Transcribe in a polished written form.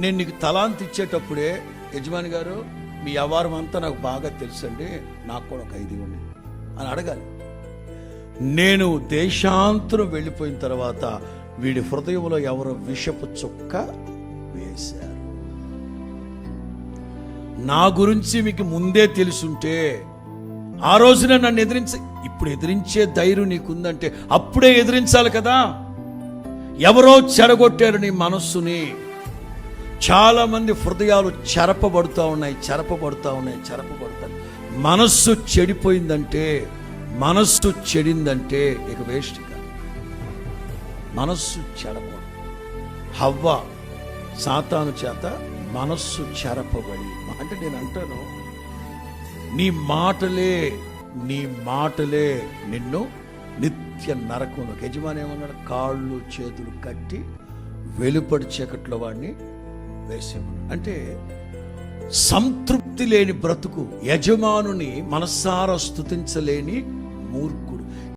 నేను నీకు తలాంతి ఇచ్చేటప్పుడే యజమాని గారు మీ వ్యవహారం అంతా నాకు బాగా తెలుసండి, నాకు కూడా ఒక 5 ఇవ్వండి అని అడగాలి. నేను దేశాంతరం వెళ్ళిపోయిన తర్వాత వీడి హృదయంలో ఎవరో విషపు చుక్క వేశారు. నా గురించి మీకు ముందే తెలుసుంటే ఆ రోజున నన్ను ఇప్పుడు ఎదిరించే ధైర్యం నీకుందంటే అప్పుడే ఎదిరించాలి కదా. ఎవరో చెడగొట్టారు నీ మనస్సుని. చాలా మంది హృదయాలు చెరపబడుతూ ఉన్నాయి. మనస్సు చెడిపోయిందంటే, మనస్సు చెడిందంటే ఇక వేస్ట్ కాదు. మనస్సు చెడపడు. హవ్వ సాతాను చేత మనస్సు చెరపబడి, అంటే నేను అంటాను, నీ మాటలే నిన్ను నిత్య నరకంలోకి. యజమాని ఏమన్నాడు? కాళ్ళు చేతులు కట్టి వెలుపడి చీకట్లో వాడిని వేసేమన్నాడు. అంటే సంతృప్తి లేని బ్రతుకు, యజమానుని మనసారా స్తుతించలేని మూర్ఖుడు.